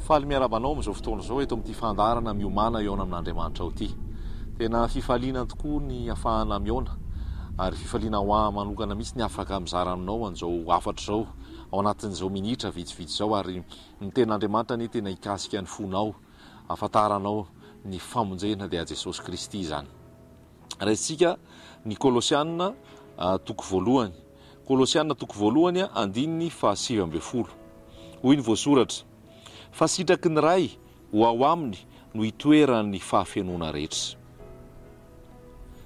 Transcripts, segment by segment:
Faly miarabanao amin'izao fotoana izao eto amin'ity fandarana miomana eo amin'Andriamanitra ao ity. Tena fifaliana tokoa ny afahana miona ary fifaliana ho manokana mihitsy ny afaka mizara aminao an'izao afatra izao ao anatin'izao minitra vitsivitsy izao ary ny ten'Andriamanitra ny tena hikasika ny fonao afantaranao ny famonjena dia Jesosy Kristy izany. Raisitsika ny Kolosianina toko voalohany. Kolosianina toko voalohany andininy fa 7:20. Hoy ny voasoratra: fa sitraky ny ray ho ao aminy no hitoerany fahafenoana rehetra.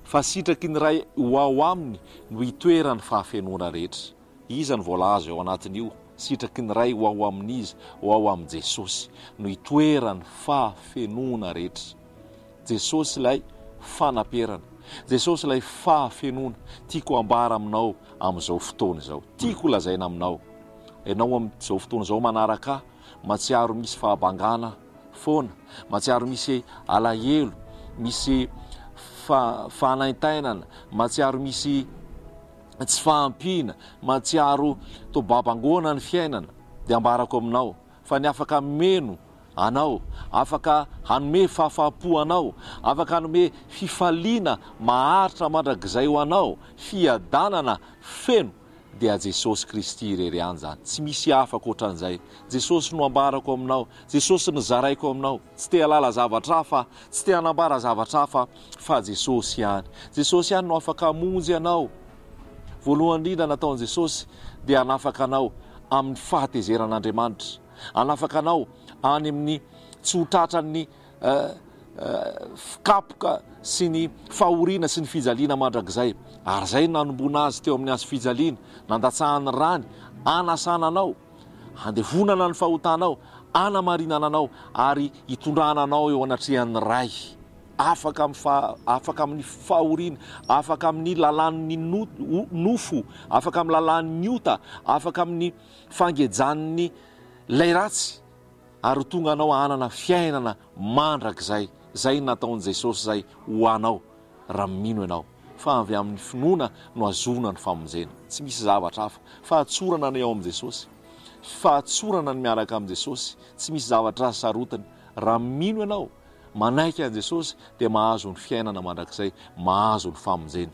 Fa sitraky ny ray ho ao aminy no hitoerany fahafenoana rehetra. Iza ny voalaza ao anatin'io? Sitraky ny ray ho ao amin'izy, ho ao amin'i Jesosy no hitoerany fahafenoana rehetra. Jesosy ilay fanaperana, Jesosy ilay fahafenoana. Tiako ambara aminao amin'izao fotoana izao, tiako lazaina aminao. Ianao amin'izao fotoana izao manaraka matsiaro misy fahabangana foana, matsiaro misy alahelo, misy fanaintainana, matsiaro misy tsy fahampiana, matsiaro tobabangona ny fiainana, dia ambarako aminao fa ny afaka meno anao, afaka hanome fahafapo anao, afaka hanome fifaliana maharitra mandrakizay ho anao, fiadanana feno, dia Jesosy Kristy irery ihany zany. Tsy misy hafa ankoatran'izay. Jesosy no ambarako aminao, Jesosy no zaraiko aminao. Tsy te halala zavatra hafa, tsy te hanambara zavatra hafa fa Jesosy ihany. Jesosy ihany no afaka hamonjy anao. Voalohany indrindra nataon'i Jesosy dia hanafaka anao amin'ny fahatezeran'Andriamanitra, hanafaka anao any amin'ny tsy ho tratran'ny fikapoka sy ny fahoriana sy ny fijaliana mandrakizay. Ary zay nanomboana azy teo amin'ny azy fijaliana, nandatsahany rany, anasana anao, handevonana ny fahotanao, anamarinana anao ary hitondrana anao eo anatrehan'ny ray. Afaka amin'ny fahoriana, afaka amin'ny lalan'ny nofo, afaka amin'ny lalan'ny ota, afaka amin'ny fangejan'ny lay ratsy, ary tonga anao hanana fiainana mandrakizay. Zay nataon'i Jesosy zay ho anao raha mino ianao. Fa avy amin'ny finoana no azona ny famonjena. Tsy misy zavatra hafa. Fahatsorana ny ao amin'i Jesosy, fahatsorana ny miaraka amin'i Jesosy. Tsy misy zavatra azy sarotany. Raha mino ianao, manaiky an'i Jesosy, dia mahazo ny fiainana mandrakizay, mahazo ny famonjena.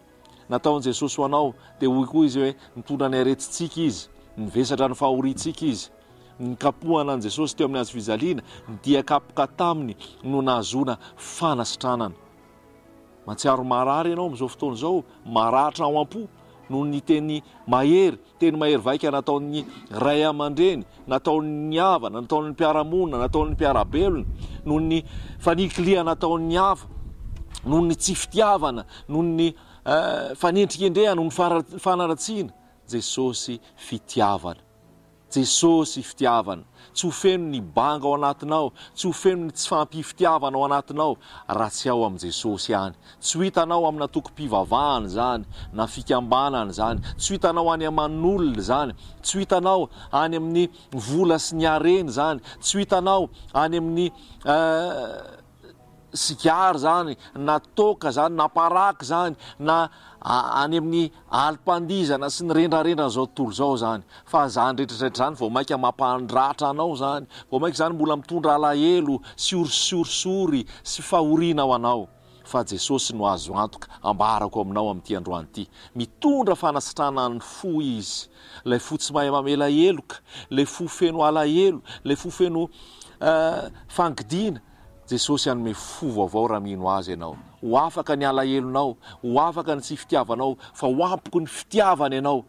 Nataon'i Jesosy ho anao, dia hoy koa izy hoe mitondra ny aretintsika izy, nivesatra ny fahorintsika izy. Ny kapohana an'i Jesosy teo amin'ny azy fijaliana, dia kapoka taminy no nahazona fanasitranana. Matsiaro marary ianao amin'izao fotoana izao, maratra ao am-po noho ny teny mahery vaika nataon'ny ray aman-dreny, nataon'ny havana, nataon'ny mpiaramonina, nataon'ny mpiarabelona, noho ny faniklia nataon'ny hava, noho ny tsy fitiavana, noho ny fanendrikendrehana, noho ny fanaratsiana. Jesosy fitiavana. Jesosy fitiavana. Tsy ho feno ny banga ao anatinao, tsy ho feno ny tsy fampifitiavana ao anatinao raha tsy ao amin'i Jesosy ihany. Tsy ho hitanao amina toko-pivavahana zany, na fikambanana zany, tsy ho hitanao any aman'olona zany, tsy ho hitanao any amin'ny vola sy ny hareny zany, tsy ho hitanao any amin'ny sigary zany, na toka zany, na paraky zany, na any amin'ny alim-pandizana sy ny rendrarendra zao tontolo zao zany. Fa zany rehetrarehetra zany vao mainka mampandratra anao zany, vao mainka zany mbola mitondra alahelo sy orisory sy fahoriana ao anao. Fa Jesosy no azo antoka, ambarako aminao amin'ity androany ity. Mitondra fanasitrana ny fo izy, ilay fo tsy mahay mamela heloka, ilay fo feno alahelo, ilay fo feno fangidiana. Jesosy hanome fo vaovao raha mino azy ianao. Ho afaka ny alahelonao, ho afaka ny tsy fitiavanao, fa ho ampoko ny fitiavana ianao.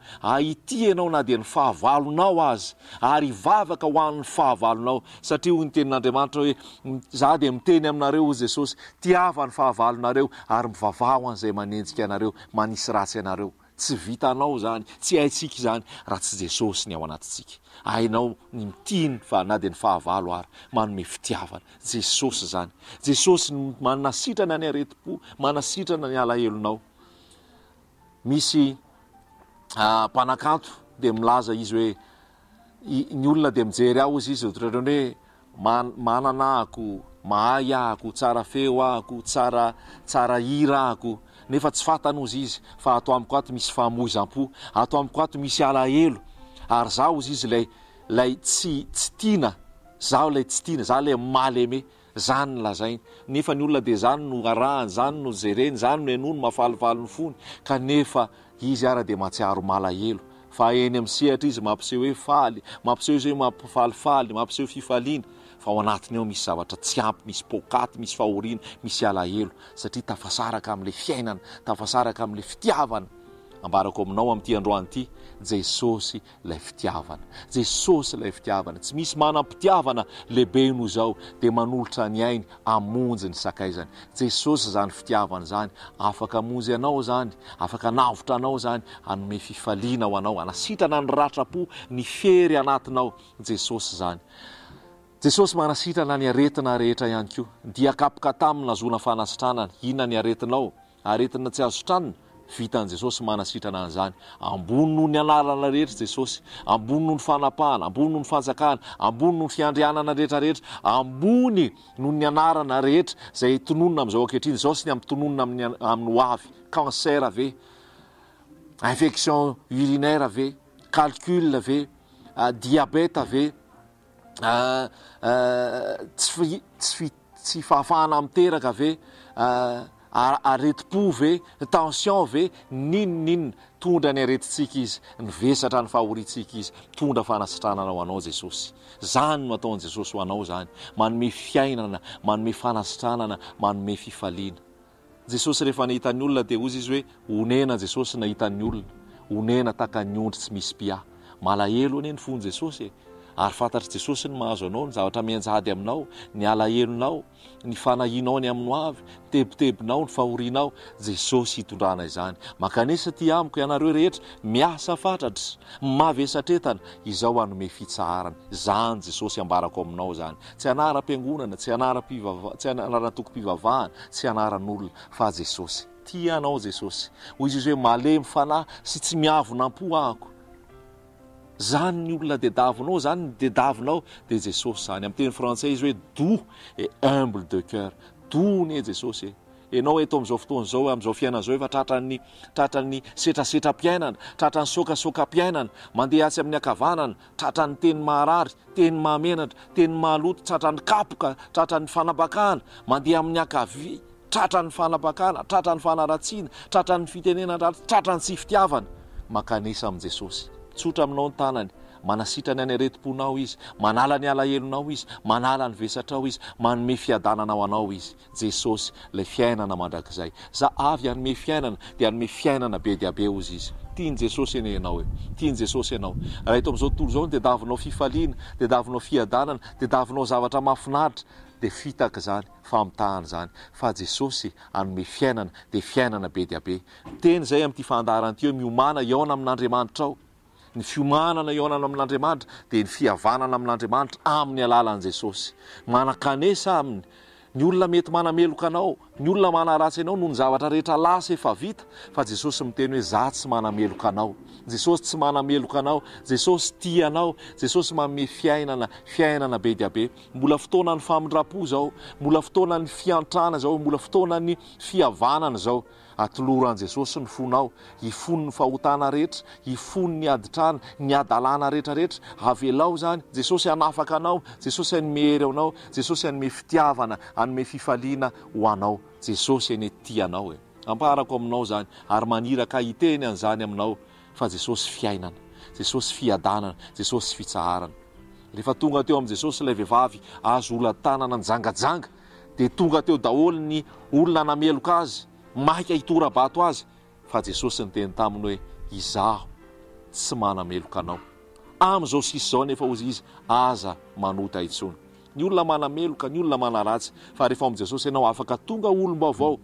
Ity ianao na dia ny fahavalonao azy, ary hivavaka ho an'ny fahavalonao. Satria hoy ny tenin'Andriamanitra hoe, za dia miteny aminareo hoy Jesosy, tiava ny fahavalonareo ary mivavaho an'izay manenjika anareo, manisy ratsy anareo. Tsy vitanao zany, tsy haitsika zany raha tsy Jesosy ny ao anatintsika. Hainao ny mitiny fa na dia ny fahavalo ary manome fitiavana. Jesosy zany. Jesosy manasitrana ny areti-po, manasitrana ny alahelonao. Misy mpanakanto dia milaza izy hoe, ny olona dia mijery aho izy ohatrany hoe manana ako, mahay ako, tsara feo ako, tsara hira ako. Nefa tsy fantanozy izy fa ato amiko ato misy fahamoizam-po, ato amiko ato misy alahelo. Ary zaho izy lay tsy tiana zaho lay tsy tiana za lay maleme zany ny lazainy nefa ny olona de zany no arahany zany no jereny zany no enono mafalifaly ny fony kanefa izy ara de matsiaro malahelo fa eny amin'ny sehatra izy mampiseho hoe faly mampiseho izy hoe mampifalifaly mampiseho fifaliana fa ao anatiny ao misy zavatra tsy ampy misy pokaty misy fahoriana misy alahelo satria tafasaraka amin'le fiainana tafasaraka amin'le fitiavana ambarako aminao amin'ity androany ity Jesosy lay fitiavana Jesosy lay fitiavana tsy misy manam-pitiavana lehibe noho zao de manolotra ny ainy amonjy ny sakaizany Jesosy zany fitiavana zany afaka amonjy anao zany afaka navotra anao zany anome fifaliana ho anao anasitrana ny ratrapo ny fery anatinao Jesosy zany Jesosy manasitrana ny aretina rehetra ihany koa dia kapoka tamina zona fanasitranana inona ny aretinao aretina tsy azo sitranina vitan' Jesosy manasitrana an'izany ambony noho ny anarana rehetra Jesosy ambony noho ny fanapahana ambony noho ny fanjakana ambony noho ny fiandrianana rehetrarehetra ambony noho ny anarana rehetra zay tononona amin'izao ankehitriny zao sy ny ampitononona amin'ny hoavy cancer ve infection urinaire ve calcul ve diabète ve tsy fahafahana miteraka ve areti-po ve tension ve ninonninona tondra ny aretitsika izy ny vesatra ny fahoritsika izy tondra fanasitrananao anao Jesosy zany no ataon'i Jesosy ho anao zany manome fiainana manome fanasitranana manome fifaliana Jesosy rehefa nahitany olona de ozy izy hoe onena Jesosy nahitany olona onena taka ny ondry tsy misy pia malahelo ane ny fony Jesosy ary fantatry Jesosy ny mahazo anao ny zavatra mianjady aminao ny alahelonao ny fanahinao ny amin'ny avy tebitebinao ny fahorianao Jesosy hitondrana izany makanesa ty amiko ianareo rehetra miasa fatratra mavesatretana izao anome fitsaharana zany Jesosy ambarako aminao zany tsy anaram-piangonana tsy anaran-tokom-pivavahana tsy anaran'olona fa Jesosy tianao Jesosy hoy izy hoe malemy fanahy sy tsy miavonam-po ahako zany ny olona dedavinao zany ny dedavinao de Jesosy zany amin'ny teny frantsay izy hoe doux et humble de cœur dony Jesosy enao eto amin'izao fotoana zao amin'izao fiainana zao efa tratran'ny setrasetra-piainana tratran'ny sokasoka-piainana mandeha atsy amin'ny akavanana tratran'ny teny maharary teny mahamenatra teny mahaloto tratran'ny kapoka tratran'ny fanapakana mandeha amin'ny akavy tratran'ny fanapakana tratran'ny fanaratsiana tratran'ny fitenena tratran'ny tsy fitiavana makanesa amin'i Jesosy tsotra aminao ny tanany manasitrany any areti-ponao izy manala ny alahelonao izy manala ny vesatrao izy manome fiadananao anao izy Jesosy lay fiainana mandrakizay za avy anome fiainana de anome fiainana be dia be ozy izy tiany Jesosy eny ianao tiany Jesosy ianao raha eto amin'izao tontolo zao de davinao fifaliana de davinao fiadanana de davinao zavatra mahafinaritra de fitaka zany famitahana zany fa Jesosy anome fiainana de fiainana be dia be teny zay amin'ity fandarana ty eo miomana iaona amin'Andriamanitra ao ny fiomanana iaonana amin'Andriamanitra de ny fihavanana amin'Andriamanitra amin'ny alalan'i Jesosy manakanesa aminy ny olona mety manameloka anao ny olona manaratsy anao noho ny zavatra rehetra lasa efa vita fa Jesosy miteny hoe za tsy manameloka anao Jesosy tsy manameloka anao Jesosy tia anao Jesosy manome fiainana be dia be mbola fotoana ny famindrapo zao mbola fotoana ny fiantrana zao mbola fotoana ny fihavanana zao atoloran'i Jesosy ny fonao hifony ny fahotana rehetra hifony ny aditrana ny adalana rehetrarehetra avelao zany Jesosy hanafaka anao Jesosy hanome hery anao Jesosy hanome fitiavana hanome fifaliana ho anao Jesosy eny tianao amparako aminao zany ary maniraka hiteny an'izany aminao fa Jesosy fiainana Jesosy fiadanana Jesosy fitsaharana rehefa tonga teo amin'i Jesosy ilay vehivavy azo ola-tanana njangajanga de tonga teo daholo ny olona nameloka azy maika hitorabato azy fa Jesosy niteny taminy hoe izaho tsy manameloka anao amin'izao sisy zao nefa ozy izy aza manota intsony ny olona manameloka ny olona manaratsy fa rehefa amin'i Jesosy ianao afaka tonga olom-baovao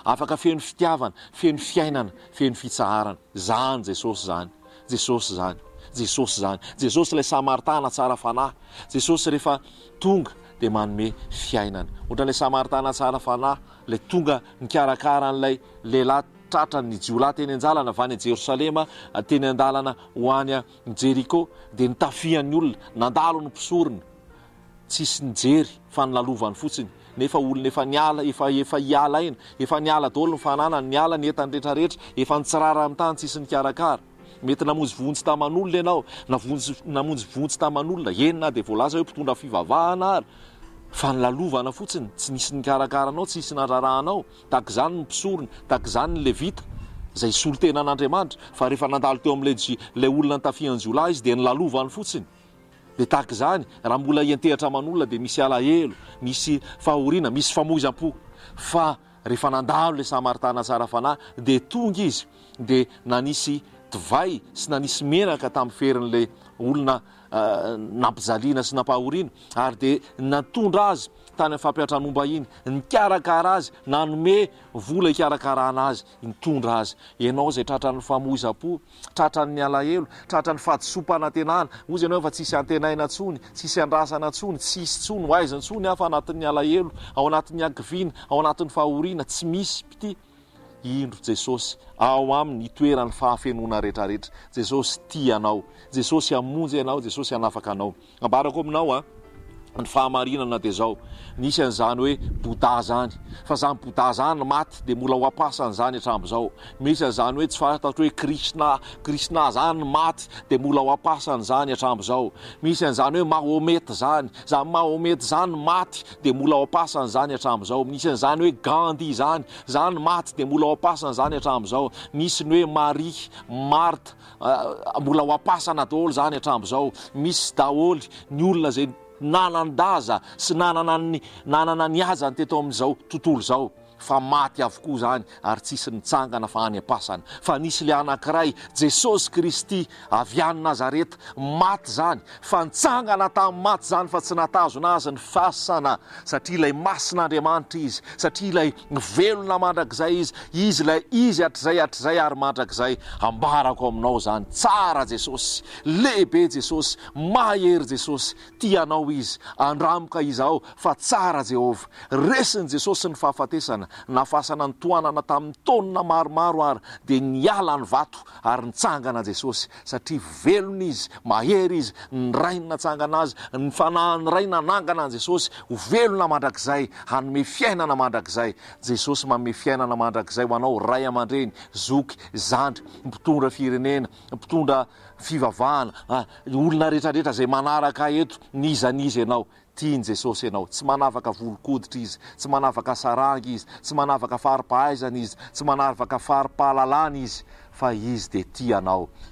afaka feno fitiavana feno fiainana feno fitsaharana zany Jesosy zany Jesosy zany Jesosy zany Jesosy ilay samaritana tsara fanahy Jesosy rehefa tonga de manome fiainana ohatran'ilay samaritana tsara fanahy lay tonga nikarakara an'ilay lehilahy tratrany ny jiolahy teny an-jalana avy any Jerosalema teny an-dalana ho any a Jeriko de nitafian'ny olona nandalo ny mpisorona tsisy nijery fa nilalovany fotsiny nefa olona efa niala efa hiala ina efa niala daholo ny fananany niala ny entany rehetrarehetra efa nitsirara amin'ny tany tsisy nikarakara mety namonjy vonjy taman'olona ianao namonjy vonjy taman'olona enina dia voalaza hoe mpitondra fivavahana ary fa nylalovana fotsiny tsy nisy nikarakaranao tsy nisy nararahanao tahaka izany ny mpisorony tahaka izany ny levita izay solo tena an'Andriamanitra fa rehefa nandalo teo amin'ilay olona nytafian'Jiolahy izy dia nylalovany fotsiny dia tahaka izany raha mbola iantehatra aman'olona dia misy alahelo misy fahoriana misy famoizam-po fa rehefa nandalo ilay Samaritana tsara fanahy dia tonga izy dia nanisy divay sy nanisy menaka tamin'ny ferin'ilay olona nampijaliana sy nampahoriana ary dia natondra azy tany amin'ny fampiatranomba iny nikarakara azy nanome vola hikarakarana azy nitondra azy ianao izay tratran'ny famoizam-po tratran'ny alahelo tratran'ny fahadisom-panantenana ozy ianao fa tsisy antenaina ntsony tsisy andrasana ntsony tsisy ntsony ho aiza ntsony afa anatin'ny alahelo ao anatin'ny ankiviana ao anatin'ny fahoriana tsy misy pity indro Jesosy ao amin'ny itoeran'ny fahafenona rehetrarehetra Jesosy tia anao Jesosy hamonjy anao Jesosy hanafaka anao ambarako aminao ny fahamarinana dia zao nisy an'izany hoe Bouddha zany fa zany Bouddha zany maty dia mbola ho apasany zany hatramin'izao misy an'izany hoe tsy fantatro hoe Krishna zany maty dia mbola ho apasany zany hatramin'izao misy an'izany hoe Mahomety zany Mahomety zany maty dia mbola ho apasany zany hatramin'izao misy an'izany hoe Gandhi zany maty dia mbola ho apasany zany hatramin'izao misy ny hoe Marie Marthe mbola ho apasana daholo zany hatramin'izao misy daholo ny olona zay nanan-daza sy nanana ny azany teto amin'izao tontolo izao fa maty avokoa zany ary tsisy nitsangana fa any am-pasana fa nisy le anankiray Jesosy Kristy avy any Nazareta maty zany fa nitsangana tamin'ny maty zany fa tsy natazona azy ny fasana satria ilay masin'Andriamanitra izy satria ilay velona mandrakizay izy ilay izy hatrizay ary mandrakizay ambarako aminao zany tsara Jesosy lehibe Jesosy mahery Jesosy tianao izy andramoka izy ao fa tsara Jehova resiny Jesosy ny fahafatesana nafasana ny toanana tamin'ny taonina maromaro ary dia niala ny vato ary nitsangana Jesosy satria velona izy mahery izy ny ray natsangana azy ny fanahiny ray nanangana an Jesosy ho velona mandrakizay hanome fiainana mandrakizay Jesosy manome fiainana mandrakizay ho anao ray aman-dreny zoky zandry mpitondra firenena mpitondra fivavahana olona rehetrarehetra zay manaraka eto nizanizy ianao tiany Jesosy ianao tsy manavaka volokoditra izy tsy manavaka saranga izy tsy manavaka faripahaizana izy tsy manavaka faripahalalana izy fa izy dia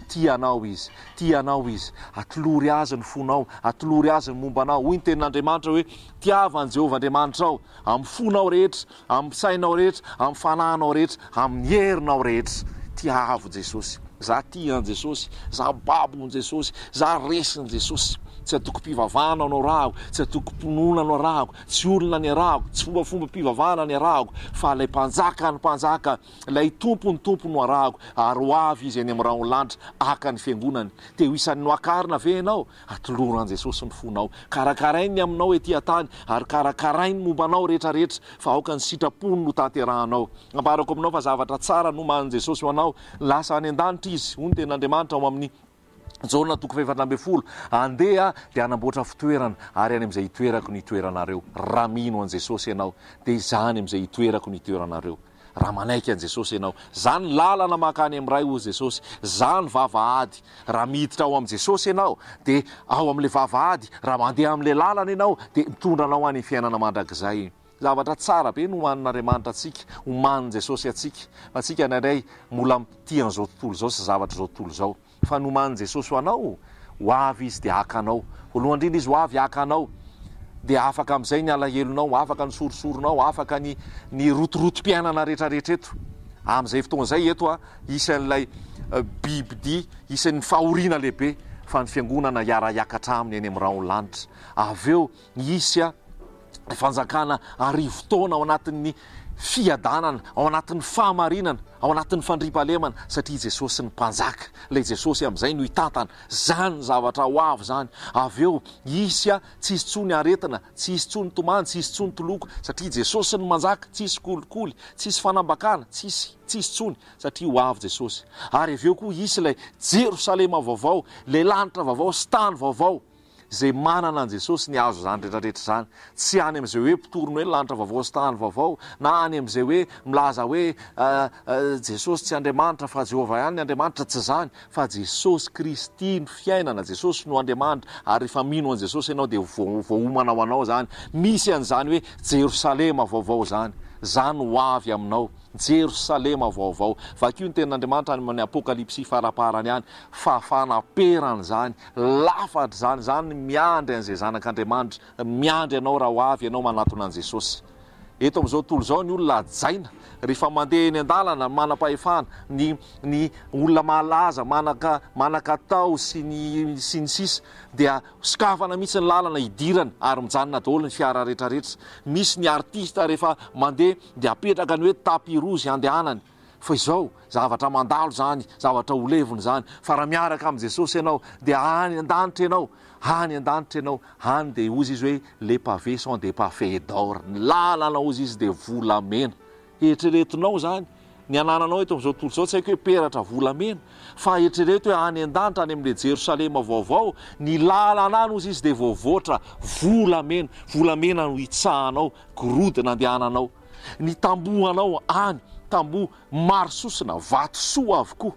tianao izy atolory azy ny fonao atolory azy ny mombanao hoy ny tenin'Andriamanitra hoe tiavany Jehovah Andriamanitra ao amin'ny fonao rehetra amin'ny sainao rehetra amin'ny fanahinao rehetra amin'ny herinao rehetra tiavo Jesosy za tian Jesosy za babon Jesosy za resin Jesosy tsy atoko mpivavahana no arahako tsy atoko mponona no arahako tsy olona ny arahako tsy fombafomba mpivavahana ny arahako fa ilay mpanjaka ny mpanjaka ilay tompo no arahako ary ho avy izy any amin'ny rahaolanitra aka ny fiangonany te ho isan'ny noakarina ve ianao atoloran Jesosy ny fonao karakarainy aminao ety an-tany ary karakarainy mombanao rehetrarehetra fa aoka ny sitrapony no tanterahanao ambarako aminao fa zavatra tsara no manin Jesosy ho anao lasa any an-danitra izy hoy ny tenin'Andriamanitra ao amin'ny Jona 4:10 andeha dia anamboatra fitoerana ary any amin'izay itoerako ny itoeranareo raha mino an Jesosy ianao dia izany amin'izay itoerako ny itoeranareo raha manaiky an Jesosy ianao zany lalana makany amin'ny ray hozy Jesosy zany vavahady raha miditra ao am Jesosy ianao dia ao amin'ilay vavahady raha mandeha amin'ilay lalana ianao dia mitondra anao any fiainana mandrakizay zavatra tsara be no homanin'Andriamanitra atsika homanin Jesosy atsika fa atsika indraindray mbola tia an'izao tontolo zao sy zavatra zao tontolo zao fa nomanin Jesosy ho anao ho avy izy dia haka anao voalohany indrindra izy ho avy haka anao dia afaka amin'izay ny alahelonao afaka ny sorosoronao afaka ny rotorotom-piainana rehetrarehetra eto amin'izay fotoan'izay eto isan'ilay bibidia isan'ny fahoriana lehibe fa ny fiangonana hiara-hiakatra aminy eny amin'ny rahaolanitra avy eo isy fanjakana arivo-taona ao anatin'ny fiadanana ao anatin'ny fahamarinana ao anatin'ny fandriampahalemana satria Jesosy ny mpanjaka ilay Jesosy amin'izay no hitantana zany zavatra ho avy zany avy eo isy tsy hisy tsony aretina tsy hisy tsony tomany tsy hisy tsony toloko satria Jesosy ny manjaka tsy hisy kolikoly tsy hisy fanambakana tsy hisy tsony satria ho avy Jesosy ary avy eo koa isy ilay Jerosalema vaovao ilay lanitra vaovao sy tany vaovao izay manana an Jesosy ny azo zany rehetrarehetra zany, tsy any amin'izay hoe mpitorony hoe lanitra vaovao sy tany vaovao, na any amin'izay hoe milaza hoe Jesosy tsy Andriamanitra fa Jehovah ihany ny Andriamanitra, tsy zany, fa Jesosy Kristy ny fiainana, Jesosy no Andriamanitra, ary rehefa mino an Jesosy ianao dia voahomana ho anao zany. Misy an'izany hoe Jerosalema vaovao zany ho avy aminao, Jerosalema vaovao. Vakio ny tenin'Andriamanitra any amin'ny Apokalipsy faraparany any, fa fanaperany zany, lafatra zany miandry an'izay zanak'Andriamanitra, miandry ianao raha ho avy ianao manatona an Jesosy. Eto amin'izao tontolo izao ny olona ajaina rehefa mandeha eny an-dalana, manam-pahefana, ny olona malaza manakatao sy ny sisa dia sokafana mihitsy ny lalana hidirana ary mijanona daholo ny fiara rehetrarehetra. Misy ny artista rehefa mandeha dia apetraka ny hoe tapis rouge andehanany. Fa izao zavatra mandalo zany, zavatra ho levony zany, fa raha miaraka amin'ny Jesosy ianao dia any an-danitra ianao, hany dia ozy izy hoe les pavés sont des pavés d'or, ny lalana ozy izy dia volamena. Eritreretinao zany ny anananao eto amin'izao tontolo izao, tsy haiko hoe peratra volamena, fa eritrereto hoe any an-danitra, any amin'ilay Jerosalema vaovao, ny lalana any ozy izy dia voavoatra volamena no hitsahanao, gorodona andehananao. Ny tambohanao any, tamboho maro sosina, vato soa avokoa,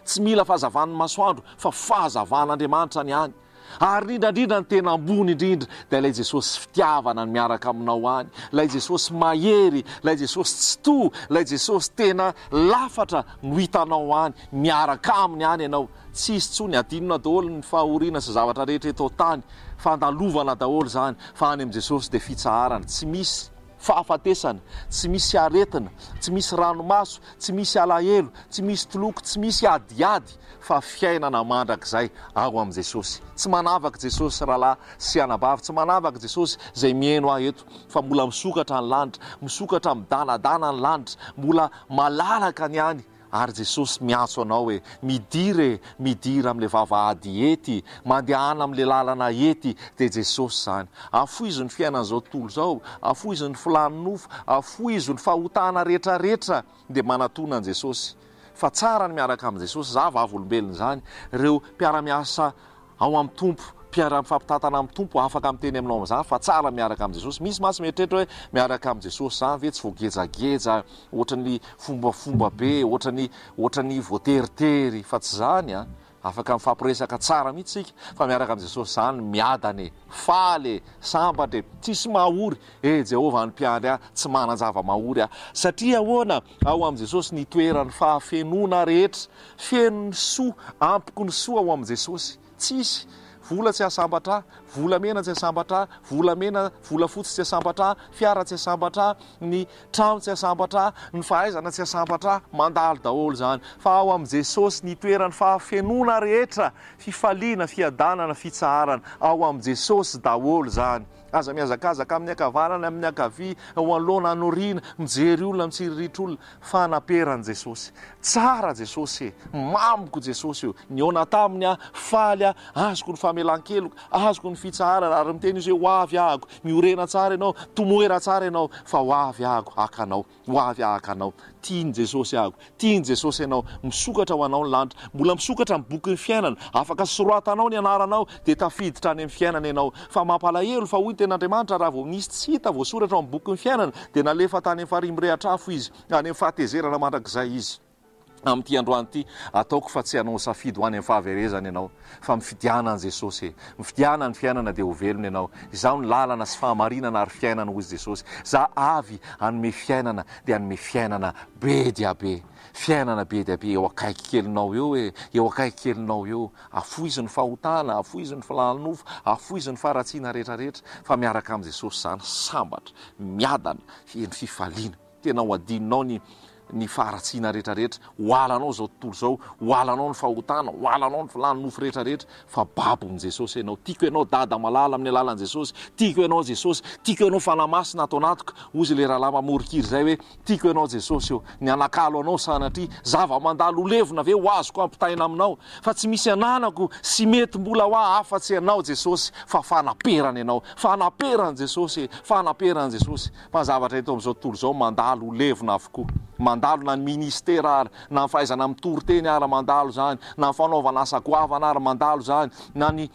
tsy mila fahazavan'ny masoandro fa fahazavan'Andriamanitra ny any. Ary indrindra ny tena ambony indrindra dia ilay Jesosy fitiavana ny miaraka aminao any, ilay Jesosy mahery, ilay Jesosy tsy toa, ilay Jesosy tena lafatra no hitanao any, miaraka aminy any ianao. Tsy isy tsony adinona daholo ny fahoriana sy zavatra rehetra eto tany, fandalovana daholo zany, fa any amin'i Jesosy dia fitsaharana, tsy misy fahafatesana, tsy misy aretina, tsy misy ranomaso, tsy misy alahelo, tsy misy toloko, tsy misy adiady, fa fiainana mandrakizay ao amin'i Jesosy. Tsy manavaka Jesosy rahalahy sy anabavy, tsy manavaka Jesosy izay mihaino ahy eto, fa mbola misokatra ny lanitra, misokatra midanadana ny lanitra, mbola malalaka ny any. Ary Jesosy miantso anao hoe midira amin'ilay vavahady ety, mandehana amin'ilay lalana ety, dia Jesosy zany. Afoizo ny fiainan'izao tontolo izao, afoizo ny filaninofo, afoizo ny fahotana rehetrarehetra, dia manatona an Jesosy. Fa tsara ny miaraka amin'i Jesosy, za vavolombelona zany, ireo mpiara-miasa ao amin'ny tompo, mpiara-mifampitantana amin'ny tompo, afaka miteny aminao amin'izany, fa tsara miaraka amin'i Jesosy. Misy masy mieritreritra hoe miaraka amin'i Jesosy zany ve tsy voagejageja, ohatran'ny fombafomba be, ohatran'ny voateritery, fa tsy zany a. Afaka mifampiresaka tsara mihitsy sika, fa miaraka amin'i Jesosy zany miadany, faly, sambatra, tsisy mahory. Jehovah ny mpiandry ahy, tsy manan-java mahory ahy, satria ahoana ao amin'i Jesosy ny toeran'ny fahafenoana rehetra, feno ny soa, ampoko ny soa ao amin'i Jesosy. Tsisy vola tsy asambatra, volamena tsy asambatra, volamena, volafotsy tsy asambatra, fiara tsy asambatra, ny trano tsy asambatra, ny fahaizana tsy asambatra, mandalo daholo zany. Fa ao amin'i Jesosy ny toeran'ny fahafenoana rehetra, fifaliana, fiadanana, fitsaharana, ao amin'i Jesosy daholo zany. Aza miazakazaka amin'ny ankavanana, amin'ny ankavia, ao anoloana, anoriana, mijery olona, mitsiriritra olona, fanaperan'i Jesosy. Tsara Jesosy, mamiko Jesosy io. Ny ona taminy a, faly a, azoko ny famelan-keloko, azoko ny fitsaharana, ary miteny izy hoe ho avy ahako, miorena tsara ianao, tomoera tsara ianao, fa ho avy ahako hakanao, ho avy ahakanao. Tiany Jesosy ahako, tiany Jesosy ianao, misokatra ho anao ny lanitra, mbola misokatra amin'ny boky ny fiainana, afaka soroatanao ny anaranao dia tafiditra any amin'ny fiainana ianao. Fa mampalahelo fa hoy ten'Andriamanitra raha vao nisy tsy hita voasoratra ao amin'ny boky ny fiainana dia nalefa tany amin'ny farihy mirehatra-afo izy, any amin'ny fahatezerana mandrakizay izy. Amin'ity androany ity ataoko fa tsy hanao safidy ho any amin'ny fahaverezana ianao, fa mifidiana an Jesosy, mifidiana ny fiainana dia ho velona ianao. Izao ny lalana sy fahamarinana ary fiainana hozy Jesosy. Za avy hanome fiainana dia hanome fiainana be dia be, fiainana be dia be eo akaiky kelinao eo, eo akaiky kelinao eo. Afoizo ny fahotana, afoizo ny filanofo, afoizo ny faratsiana rehetrarehetra, fa miaraka amin'i Jesosy zany, sambatra, miadana, ny fifaliana, tena ho adininao ny faharatsiana rehetrarehetra, ho alanao zao tontolo zao, ho alanao ny fahotana, ho alanao ny filaninofo rehetrarehetra, fa babon'i Jesosy ianao. Tiako ianao dada malala amin'ny alalan'i Jesosy, tiako ianao Jesosy, tiako ianao fanamasina atao anatiko, ozy le rahalahy mamorikiry zay hoe tiako ianao Jesosy io, ny anakalo anao sanatria, zava-mandalo levona ve ho azoko ampitaina aminao, fa tsy misy ananako sy mety mbola ho afa-tsy ianao Jesosy, fa fanaperana ianao, fanaperan'i Jesosy, fanaperan'i Jesosy. Fa zavatra eto amin'izao tontolo zao mandalo levona avokoa, mandalo na ny ministera ary na nyfahaizana mitory-teny ary mandalo zany na ny fanaovana asa goavana ary mandalo zany na ny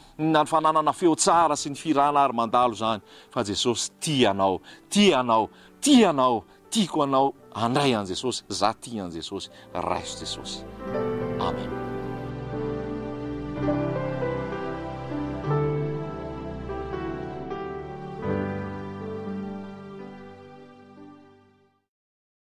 fananana feo tsara sy ny firana ary mandalo zany fa Jesosy tianao tiako anao andray an' Jesosy za tia an' Jesosy raiso Jesosy amen.